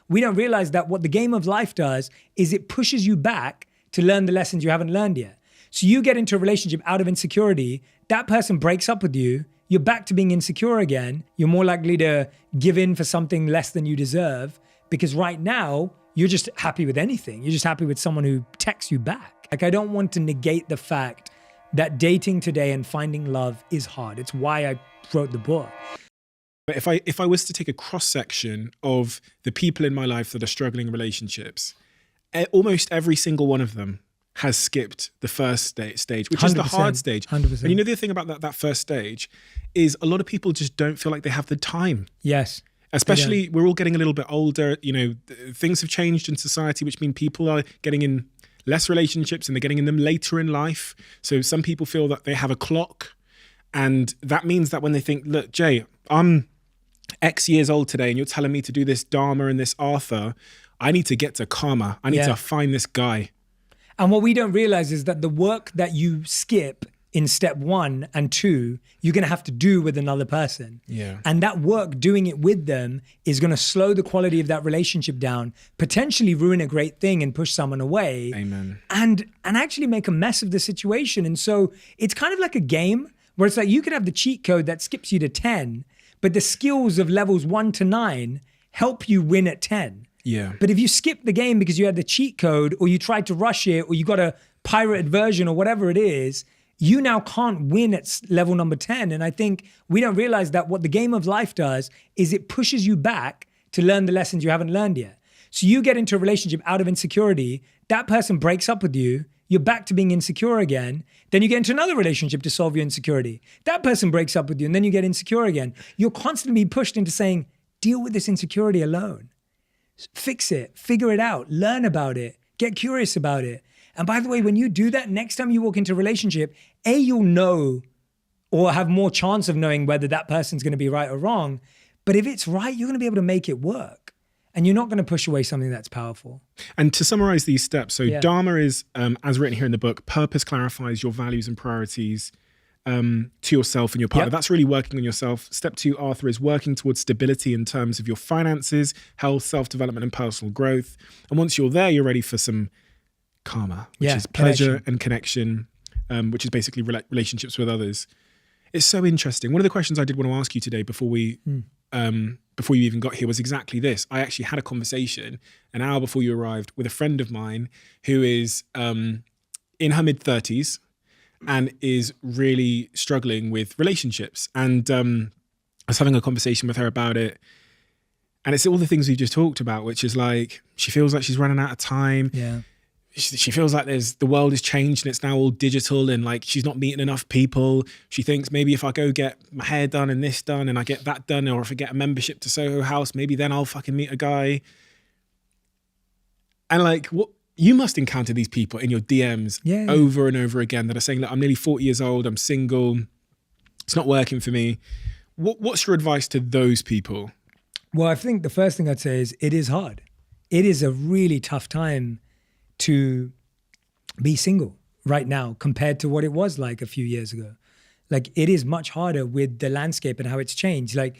we don't realize that what the game of life does is it pushes you back to learn the lessons you haven't learned yet. So you get into a relationship out of insecurity, that person breaks up with you, you're back to being insecure again, you're more likely to give in for something less than you deserve, because right now, you're just happy with anything. You're just happy with someone who texts you back. Like, I don't want to negate the fact that dating today and finding love is hard. It's why I wrote the book. But if I was to take a cross-section of the people in my life that are struggling in relationships, almost every single one of them has skipped the first stage, which is the hard stage. 100%. And you know the thing about that first stage is a lot of people just don't feel like they have the time. Yes. Especially, we're all getting a little bit older. You know, things have changed in society, which mean people are getting in less relationships and they're getting in them later in life. So some people feel that they have a clock. And that means that when they think, look, Jay, I'm X years old today and you're telling me to do this Dharma and this Arthur, I need to get to karma. I need to find this guy. And what we don't realize is that the work that you skip in step 1 and 2, you're going to have to do with another person. Yeah. And that work, doing it with them, is going to slow the quality of that relationship down, potentially ruin a great thing and push someone away. Amen. And actually make a mess of the situation. And so it's kind of like a game where it's like you could have the cheat code that skips you to 10, but the skills of levels 1 to 9 help you win at 10. Yeah. But if you skip the game because you had the cheat code or you tried to rush it or you got a pirated version or whatever it is, you now can't win at level number 10. And I think we don't realize that what the game of life does is it pushes you back to learn the lessons you haven't learned yet. So you get into a relationship out of insecurity, that person breaks up with you, you're back to being insecure again. Then you get into another relationship to solve your insecurity. That person breaks up with you and then you get insecure again. You're constantly pushed into saying, deal with this insecurity alone. Fix it, figure it out, learn about it, get curious about it. And by the way, when you do that, next time you walk into a relationship, you'll know or have more chance of knowing whether that person's going to be right or wrong. But if it's right, you're going to be able to make it work. And you're not going to push away something that's powerful. And to summarize these steps, so Dharma is, as written here in the book, purpose clarifies your values and priorities to yourself and your partner. That's really working on yourself. Step 2, Arthur, is working towards stability in terms of your finances, health, self-development, and personal growth. And once you're there, you're ready for some karma, which is pleasure and connection, which is basically relationships with others. It's so interesting. One of the questions I did want to ask you today before you even got here was exactly this. I actually had a conversation an hour before you arrived with a friend of mine who is in her mid-30s and is really struggling with relationships. And I was having a conversation with her about it. And it's all the things we've just talked about, which is like, she feels like she's running out of time. Yeah. She feels like the world has changed and it's now all digital and like she's not meeting enough people. She thinks maybe if I go get my hair done and this done and I get that done, or if I get a membership to Soho House, maybe then I'll fucking meet a guy. And like, what you must encounter these people in your DMs over and over again that are saying that I'm nearly 40 years old, I'm single, it's not working for me. What's your advice to those people? Well, I think the first thing I'd say is it is hard. It is a really tough time to be single right now compared to what it was like a few years ago. Like, it is much harder with the landscape and how it's changed. Like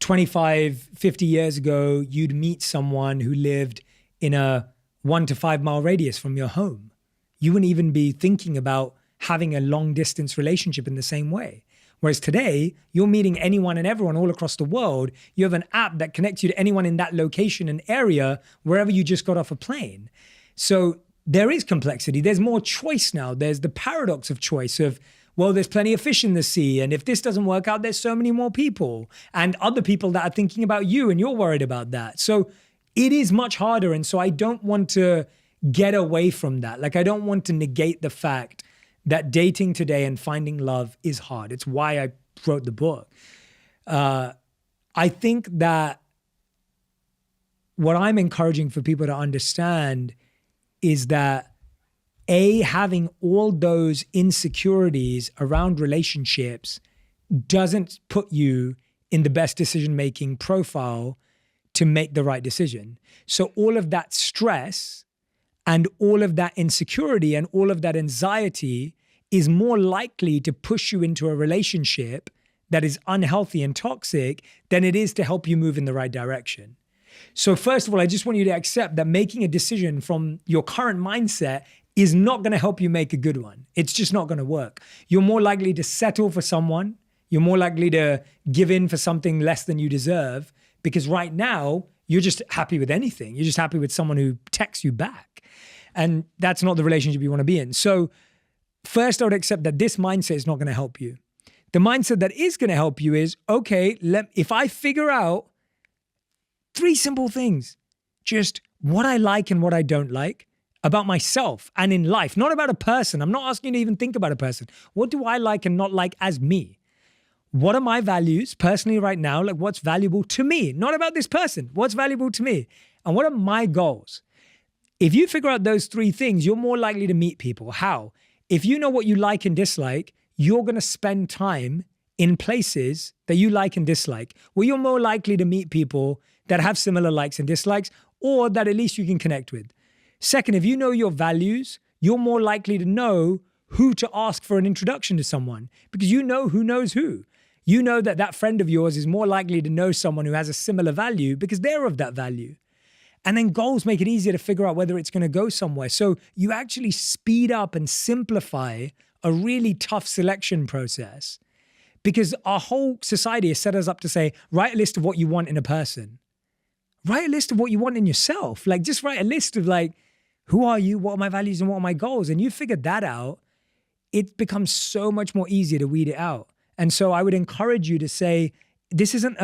25, 50 years ago, you'd meet someone who lived in a 1 to 5 mile radius from your home. You wouldn't even be thinking about having a long distance relationship in the same way. Whereas today, you're meeting anyone and everyone all across the world. You have an app that connects you to anyone in that location and area, wherever you just got off a plane. So there is complexity. There's more choice now. There's the paradox of choice of, well, there's plenty of fish in the sea. And if this doesn't work out, there's so many more people and other people that are thinking about you and you're worried about that. So it is much harder. And so I don't want to get away from that. Like, I don't want to negate the fact that dating today and finding love is hard. It's why I wrote the book. I think that what I'm encouraging for people to understand is that having all those insecurities around relationships doesn't put you in the best decision-making profile to make the right decision. So all of that stress and all of that insecurity and all of that anxiety is more likely to push you into a relationship that is unhealthy and toxic than it is to help you move in the right direction. So first of all, I just want you to accept that making a decision from your current mindset is not going to help you make a good one. It's just not going to work. You're more likely to settle for someone. You're more likely to give in for something less than you deserve, because right now you're just happy with anything. You're just happy with someone who texts you back. And that's not the relationship you want to be in. So first, I would accept that this mindset is not going to help you. The mindset that is going to help you is, okay, if I figure out 3 simple things, just what I like and what I don't like about myself and in life, not about a person. I'm not asking you to even think about a person. What do I like and not like as me? What are my values personally right now? Like, what's valuable to me? Not about this person. What's valuable to me? And what are my goals? If you figure out those 3 things, you're more likely to meet people. How? If you know what you like and dislike, you're going to spend time in places that you like and dislike, where you're more likely to meet people that have similar likes and dislikes, or that at least you can connect with. Second, if you know your values, you're more likely to know who to ask for an introduction to someone, because you know who knows who. You know that that friend of yours is more likely to know someone who has a similar value because they're of that value. And then goals make it easier to figure out whether it's going to go somewhere. So you actually speed up and simplify a really tough selection process, because our whole society has set us up to say, write a list of what you want in a person. Write a list of what you want in yourself. Like, just write a list of like, who are you? What are my values and what are my goals? And you figure that out, it becomes so much more easier to weed it out. And so I would encourage you to say, this isn't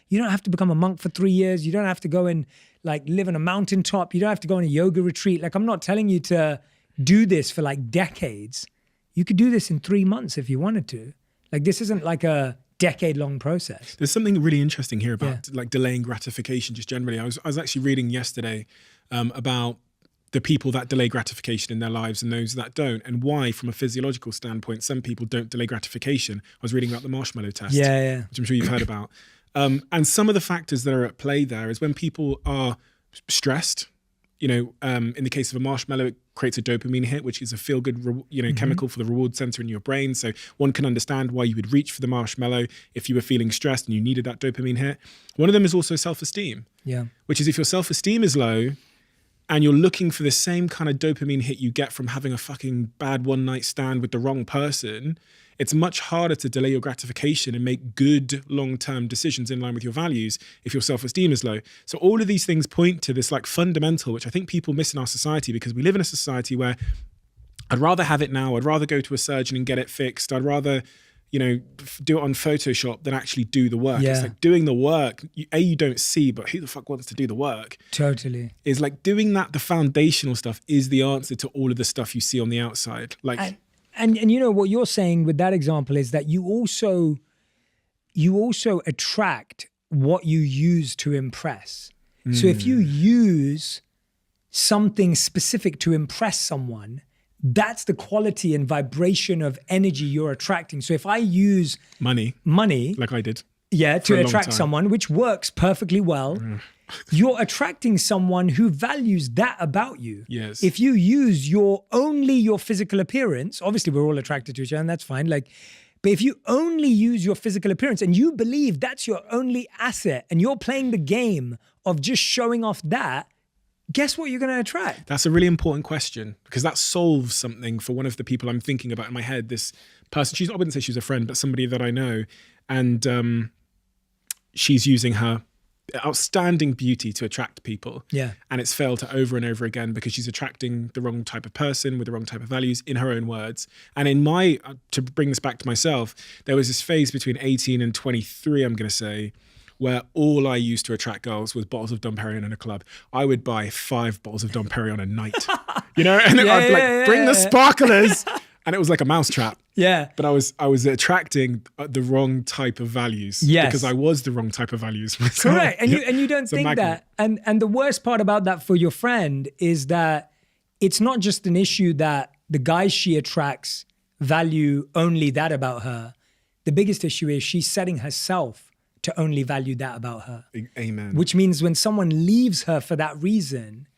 you don't have to become a monk for 3 years. You don't have to go and like live on a mountaintop. You don't have to go on a yoga retreat. Like, I'm not telling you to do this for like decades. You could do this in 3 months if you wanted to. Like, this isn't like a decade-long process. There's something really interesting here about like delaying gratification just generally. I was actually reading yesterday about the people that delay gratification in their lives and those that don't, and why, from a physiological standpoint, some people don't delay gratification. I was reading about the marshmallow test, which I'm sure you've heard about. And some of the factors that are at play there is when people are stressed. You know, in the case of a marshmallow, it creates a dopamine hit, which is a feel-good, chemical for the reward center in your brain. So one can understand why you would reach for the marshmallow if you were feeling stressed and you needed that dopamine hit. One of them is also self-esteem, which is if your self-esteem is low and you're looking for the same kind of dopamine hit you get from having a fucking bad one-night stand with the wrong person, it's much harder to delay your gratification and make good long-term decisions in line with your values if your self-esteem is low. So all of these things point to this like fundamental, which I think people miss in our society, because we live in a society where I'd rather have it now. I'd rather go to a surgeon and get it fixed. I'd rather, do it on Photoshop than actually do the work. It's like doing the work, you don't see, but who the fuck wants to do the work? Totally. Is like doing that, the foundational stuff is the answer to all of the stuff you see on the outside. Like, And you know what you're saying with that example is that you also attract what you use to impress. So if you use something specific to impress someone, that's the quality and vibration of energy you're attracting. So if I use money, like I did, to attract someone, which works perfectly well, you're attracting someone who values that about you. Yes. If you use only your physical appearance, obviously we're all attracted to each other and that's fine. But if you only use your physical appearance and you believe that's your only asset and you're playing the game of just showing off that, guess what you're going to attract? That's a really important question, because that solves something for one of the people I'm thinking about in my head. This person, I wouldn't say she's a friend, but somebody that I know. And she's using her outstanding beauty to attract people. And it's failed her over and over again because she's attracting the wrong type of person with the wrong type of values, in her own words. And to bring this back to myself, there was this phase between 18 and 23, I'm going to say, where all I used to attract girls was bottles of Dom Perignon in a club. I would buy 5 bottles of Dom Perignon a night, and I'd bring the sparklers, and it was like a mousetrap. But I was attracting the wrong type of values. Because I was the wrong type of values myself. Correct, and you don't think that. And the worst part about that for your friend is that it's not just an issue that the guys she attracts value only that about her. The biggest issue is she's setting herself to only value that about her. Amen. Which means when someone leaves her for that reason,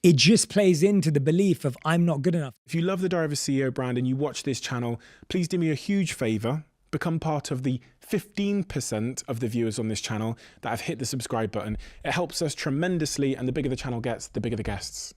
it just plays into the belief of I'm not good enough. If you love the Diary of a CEO brand and you watch this channel, please do me a huge favor, become part of the 15% of the viewers on this channel that have hit the subscribe button. It helps us tremendously, and the bigger the channel gets, the bigger the guests.